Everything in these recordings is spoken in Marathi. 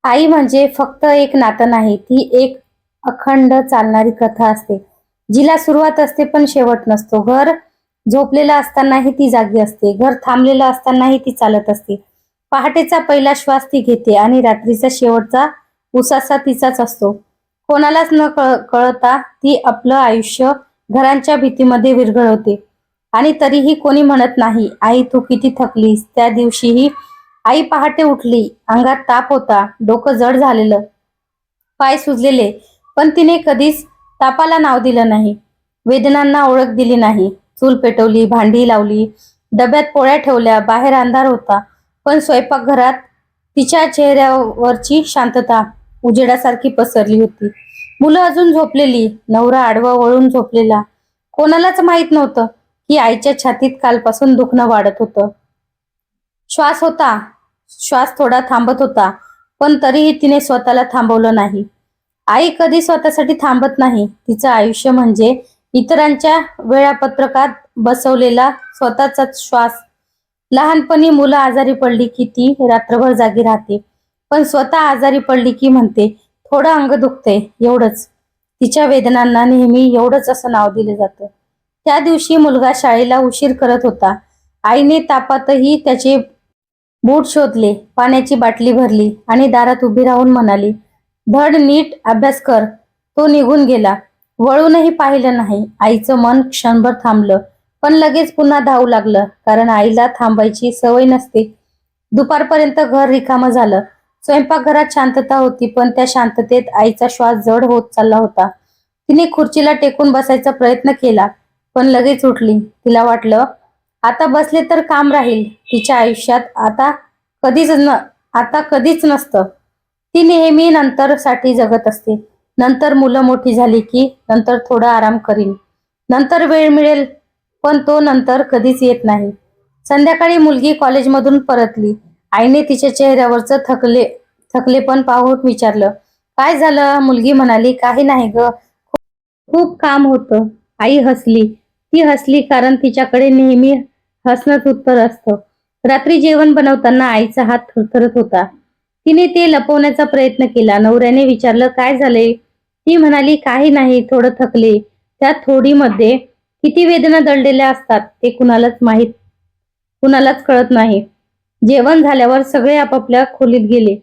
आई म्हणजे फक्त एक नातं नाही, ती एक अखंड चालणारी कथा असते, जिला सुरुवात असते पण शेवट नसतो. घर झोपलेलं असतानाही ती जागी असते, घर थांबलेलं असतानाही ती चालत असते. पहाटेचा पहिला श्वास ती घेते आणि रात्रीचा शेवटचा उसासा तिचाच असतो. कोणालाच न कळता ती आपलं आयुष्य घरांच्या भीतीमध्ये विरघळवते. आणि तरीही कोणी म्हणत नाही, आई तू किती थकलीस. त्या दिवशीही आई पहाटे उठली, अंगात ताप होता, डोकं जड झालेलं, पाय सुजलेले, पण तिने कधीच तापाला नाव दिलं नाही, वेदनांना ओळख दिली नाही. चूल पेटवली, भांडी लावली, डब्यात पोळ्या ठेवल्या. बाहेर अंधार होता, पण स्वयंपाकघरात तिच्या चेहऱ्यावरची शांतता उजेडासारखी पसरली होती. मुलं अजून झोपलेली, नवरा आडवा वळून झोपलेला. कोणालाच माहित नव्हतं की आईच्या छातीत कालपासून दुखणं वाढत होतं. श्वास होता, श्वास थोडा थांबत होता, पण तरीही तिने स्वतःला थांबवलं नाही. आई कधी स्वतःसाठी थांबत नाही. तिचं आयुष्य म्हणजे इतरांच्या वेळापत्रकात बसवलेला स्वतःचा श्वास. लहानपणी मुलं आजारी पडली की ती रात्रभर जागी राहते, पण स्वतः आजारी पडली की म्हणते, थोडं अंग दुखते, एवढंच. तिच्या वेदनांना नेहमी एवढंच असं नाव दिलं जातं. त्या दिवशी मुलगा शाळेला उशीर करत होता. आईने तापातही त्याचे बूट शोधले, पाण्याची बाटली भरली आणि दारात उभी राहून म्हणाली, धड नीट अभ्यास कर. तो निघून गेला. वळूनही पाहिलं नाही. आईचं मन क्षणभर थांबलं, पण लगेच पुन्हा धावू लागलं, कारण आईला थांबायची सवय नसते. दुपारपर्यंत घर रिकामं झालं. स्वयंपाकघरात शांतता होती, पण त्या शांततेत आईचा श्वास जड होत चालला होता. तिने खुर्चीला टेकून बसायचा प्रयत्न केला, पण लगेच उठली. तिला वाटलं, आता बसले तर काम राहील. तिच्या आयुष्यात आता कधीच नसतं. ती नेहमी नंतर साठी जगत असते. नंतर मुलं मोठी झाली की, नंतर थोडा आराम करीन, नंतर वेळ मिळेल, पण तो नंतर कधीच येत नाही. संध्याकाळी मुलगी कॉलेजमधून परतली. आईने तिच्या चेहऱ्यावरचं थकलेपण पाहून विचारलं, काय झालं. मुलगी म्हणाली, काही नाही ग, खूप काम होतं. आई हसली. ती हसली कारण तिच्याकडे नेहमी हसणंच उत्तर असतं. रात्री जेवण बनवताना आईचा हात थरथरत होता. तिने ते लपवण्याचा प्रयत्न केला. नवऱ्याने विचारलं, काय झाले. ती म्हणाली, काही नाही, थोडं थकले. त्या थोडीमध्ये किती वेदना दडलेल्या असतात ते कुणालाच कळत नाही. जेवण झाल्यावर सगळे आपापल्या खोलीत गेले.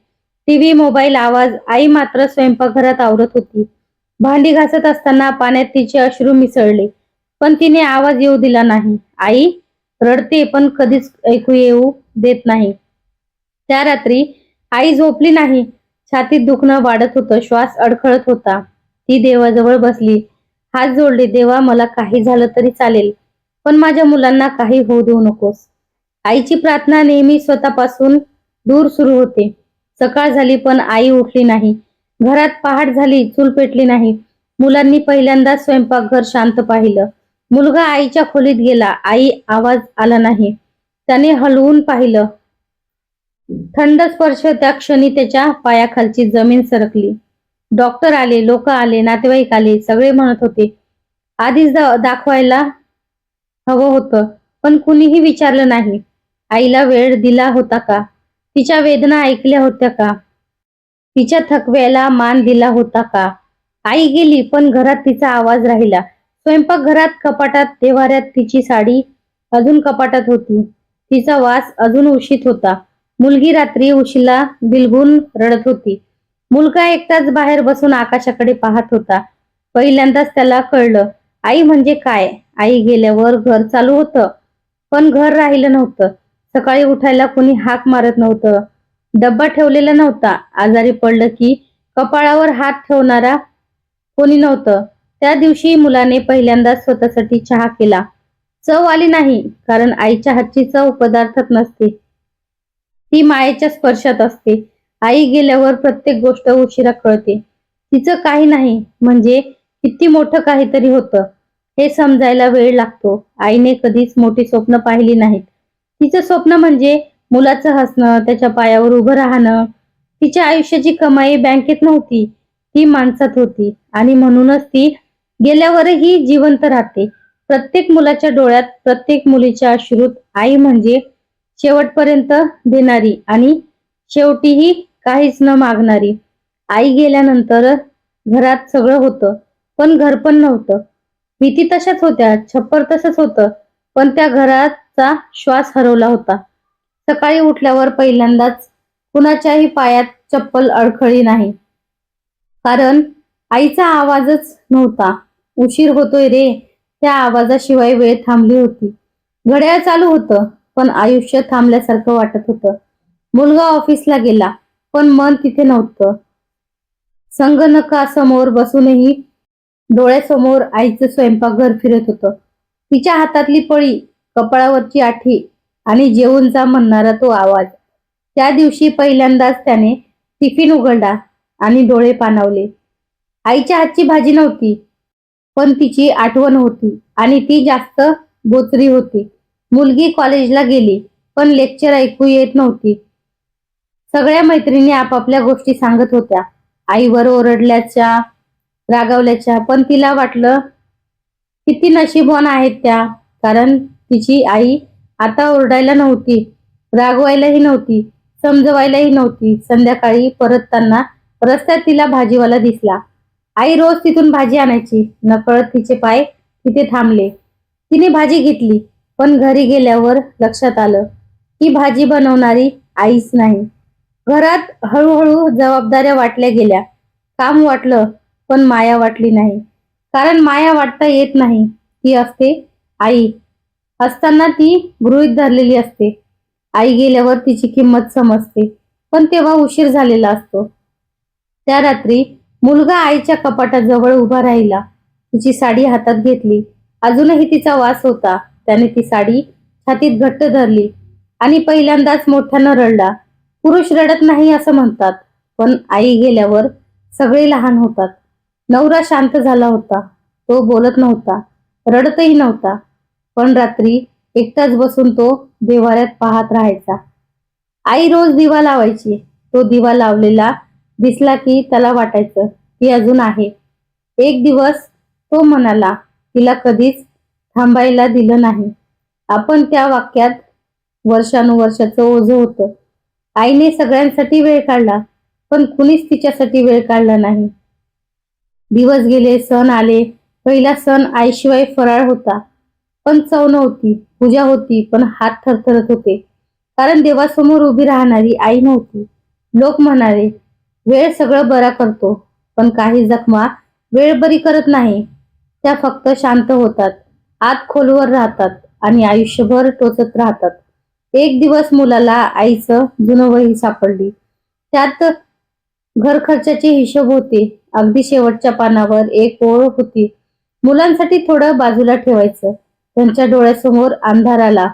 टीव्ही, मोबाईल, आवाज. आई मात्र स्वयंपाकघरात आवरत होती. भांडी घासत असताना पाण्यात तिचे अश्रू मिसळले, पण तिने आवाज येऊ दिला नाही. आई रडते, पण कधीच ऐकू येऊ देत नाही. त्या रात्री आई झोपली नाही. छातीत दुखणं वाढत होतं, श्वास अडखळत होता. ती देवाजवळ बसली, हात जोडले, देवा मला काही झालं तरी चालेल, पण माझ्या मुलांना काही होऊ देऊ नकोस. आईची प्रार्थना नेहमी स्वतःपासून दूर सुरू होते. सकाळ झाली पण आई उठली नाही. घरात पहाट झाली, चूल पेटली नाही. मुलांनी पहिल्यांदा स्वयंपाकघर शांत पाहिलं. मुलगा आईच्या खोलीत गेला. आई आवाज आला नाही. त्याने हलवून पाहिलं. थंड स्पर्श. त्या क्षणी त्याच्या पायाखालची जमीन सरकली. डॉक्टर आले, लोक आले, नातेवाईक आले. सगळे म्हणत होते, आधीच दाखवायला हवं होतं, पण कुणीही विचारलं नाही. आईला वेळ दिला होता का. तिच्या वेदना ऐकल्या होत्या का. तिच्या थकव्याला मान दिला होता का. आई गेली, पण घरात तिचा आवाज राहिला. स्वयंपाकघरात, कपाटात, देव्हाऱ्यात तिची साडी अजून कपाटात होती. तिचा वास अजून उशीत होता. मुलगी रात्री उशिला बिलगून रडत होती. मुलगा एकटाच बाहेर बसून आकाशाकडे पाहत होता. पहिल्यांदाच त्याला कळलं, आई म्हणजे काय. आई गेल्यावर घर चालू होतं, पण घर राहिलं नव्हतं. सकाळी उठायला कोणी हाक मारत नव्हतं. डब्बा ठेवलेला नव्हता. आजारी पडलं की कपाळावर हात ठेवणारा कोणी नव्हतं. त्या दिवशी मुलाने पहिल्यांदाच स्वतःसाठी चहा केला. चव आली नाही, कारण आईच्या हातची चव पदार्थात नसते, ती मायेच्या स्पर्शात असते. आई गेल्यावर प्रत्येक गोष्ट उशिरा कळते. तिचं काही नाही म्हणजे किती मोठं काहीतरी होतं हे समजायला वेळ लागतो. आईने कधीच मोठी स्वप्न पाहिली नाहीत. तिचं स्वप्न म्हणजे मुलाचं हसणं, त्याच्या पायावर उभं राहणं. तिच्या आयुष्याची कमाई बँकेत नव्हती, ती माणसात होती. आणि म्हणूनच ती गेल्यावरही जिवंत राहते. प्रत्येक मुलाच्या डोळ्यात, प्रत्येक मुलीच्या अश्रूत आई म्हणजे शेवटपर्यंत देणारी आणि शेवटीही काहीच न मागणारी. आई गेल्यानंतर घरात सगळं होतं, पण घर पण नव्हतं. भीती तशाच होत्या, छप्पर तसंच होतं, पण त्या घराचा श्वास हरवला होता. सकाळी उठल्यावर पहिल्यांदाच कुणाच्याही पायात चप्पल अडखळली नाही, कारण आईचा आवाजच नव्हता. उशीर होतोय रे, त्या आवाजाशिवाय वेळ थांबली होती. घड्याळ चालू होतं, पण आयुष्य थांबल्यासारखं वाटत होतं. मुलगा ऑफिसला गेला, पण मन तिथे नव्हतं. संगणकासमोर बसूनही डोळ्यासमोर आईचं स्वयंपाकघर फिरत होतं. तिच्या हातातली पळी, कपाळावरची आठी आणि जेवून जा म्हणणारा तो आवाज. त्या दिवशी पहिल्यांदाच त्याने टिफिन उघडला आणि डोळे पाणावले. आईच्या हातची भाजी नव्हती, पण तिची आठवण होती आणि ती जास्त बोचरी होती. मुलगी कॉलेजला गेली, पण लेक्चर ऐकू येत नव्हती. सगळ्या मैत्रिणी आपापल्या गोष्टी सांगत होत्या. आईवर ओरडल्याच्या, रागावल्याच्या, पण तिला वाटलं किती नशीबवान आहेत त्या, कारण तिची आई आता ओरडायला नव्हती, रागवायलाही नव्हती, समजवायलाही नव्हती. संध्याकाळी परतताना रस्त्यात तिला भाजीवाला दिसला. आई रोज तिथून भाजी आणायची. नकळत तिचे पाय तिथे थांबले. तिने भाजी घेतली, पण घरी गेल्यावर लक्षात आलं की भाजी बनवणारी आईच नाही. घरात हळूहळू जबाबदाऱ्या वाटल्या गेल्या. काम वाटलं, पण माया वाटली नाही. कारण माया वाटता येत नाही. ती असते आई असताना, ती गृहीत धरलेली असते. आई गेल्यावर तिची किंमत समजते, पण तेव्हा उशीर झालेला असतो. त्या रात्री मुलगा आईच्या कपाटाजवळ उभा राहिला. तिची साडी हातात घेतली. अजूनही तिचा वास होता. त्याने ती साडी छातीत घट्ट धरली आणि पहिल्यांदाच मोठ्यानं रडला. पुरुष रडत नाही असं म्हणतात, पण आई गेल्यावर सगळे लहान होतात. नवरा शांत झाला होता. तो बोलत नव्हता, रडतही नव्हता, पण रात्री एकटाच बसून तो देव्हाऱ्यात पाहत राहायचा. आई रोज दिवा लावायची. तो दिवा लावलेला दिसला की त्याला वाटायचं ती अजून आहे. एक दिवस तो म्हणाला, तिला कधीच थांबायला दिलं नाही. आपण त्या वाक्यात वर्षानुवर्षाचं ओझं होतं. आईने सगळ्यांसाठी वेळ काढला, पण कुणीच तिच्यासाठी वेळ काढला नाही. दिवस गेले, सण आले. पहिला सण आईशिवाय फराळ होता, पण चव नव्हती. पूजा होती, पण हात थरथरत होते, कारण देवासमोर उभी राहणारी आई नव्हती. लोक म्हणाले, वेळ सगळं बरा करतो, पण काही जखमा वेळ बरी करत नाही. त्या फक्त शांत होतात, आत खोलवर राहतात आणि आयुष्यभर टोचत राहतात. एक दिवस मुलाला आईचं जुनं वही सापडली. त्यात घर खर्चाचे हिशोब होते. अगदी शेवटच्या पानावर एक ओळ होती, मुलांसाठी थोडं बाजूला ठेवायचं. त्यांच्या डोळ्यासमोर अंधार आला.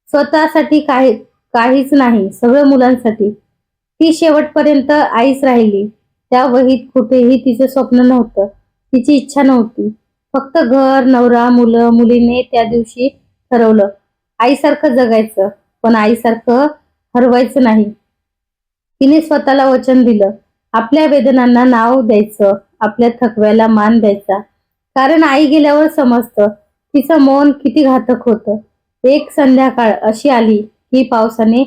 स्वतःसाठी काहीच नाही, सगळं मुलांसाठी. ती शेवटपर्यंत आईच राहिली. त्या वहीत कुठेही तिचं स्वप्न नव्हतं, तिची इच्छा नव्हती. फक्त घर, नवरा, मुलं. मुलीने त्या दिवशी ठरवलं, आईसारखं जगायचं, पण आईसारखं हरवायचं नाही. तिने स्वतःला वचन दिलं, आपल्या वेदनांना नाव द्यायचं, आपल्या थकव्याला मान द्यायचा. कारण आई गेल्यावर समजतं तिचं मौन किती घातक होतं. एक संध्याकाळ अशी आली की पावसाने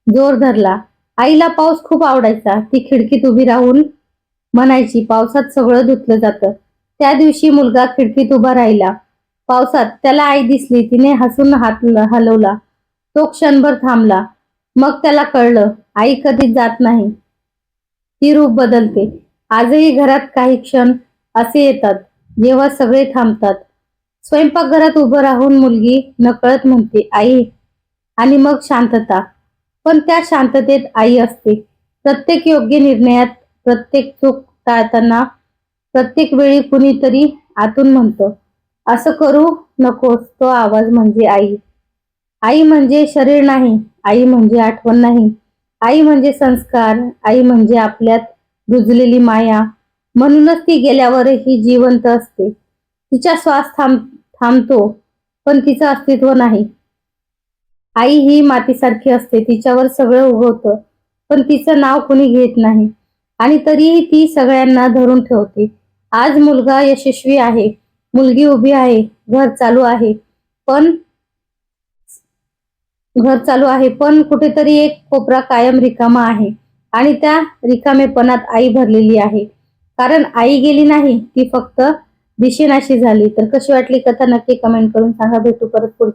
जोर धरला. आईला पाऊस खूप आवडायचा. ती खिडकीत उभी राहून म्हणायची, पावसात सगळं धुतलं जातं. त्या दिवशी मुलगा खिडकीत उभा राहिला. पावसात त्याला आई दिसली. तिने हसून हात हलवला. तो क्षणभर थांबला. मग त्याला कळलं, आई कधीच जात नाही, ती रूप बदलते. आजही घरात काही क्षण असे येतात जेव्हा सगळे थांबतात. स्वयंपाकघरात उभं राहून मुलगी नकळत म्हणते, आई, आणि मग शांतता. पण त्या शांततेत आई असते. प्रत्येक योग्य निर्णयात, प्रत्येक चूक टाळताना, प्रत्येक वेळी कुणीतरी आतून म्हणतं, असं करू नकोस. तो आवाज म्हणजे आई. आई म्हणजे शरीर नाही, आई म्हणजे आठवण नाही, आई म्हणजे संस्कार, आई म्हणजे आपल्यात रुजलेली माया. म्हणूनच ती गेल्यावरही जिवंत असते. तिचा श्वास थांबतो, पण तिचं अस्तित्व नाही. आई ही मातीसारखी असते. तिच्यावर सगळं उगवतं, पण तिचं नाव कुणी घेत नाही. आणि तरीही ती सगळ्यांना धरून ठेवते. आज मुलगा यशस्वी आहे, मुलगी उभी आहे, घर चालू आहे, पण कुठेतरी एक कोपरा कायम रिकामा आहे. आणि त्या रिकामेपणात आई भरलेली आहे. कारण आई गेली नाही, ती फक्त दिसेनाशी झाली. तर कशी वाटली कथा नक्की कमेंट करून सांगा. भेटू परत पुढच्या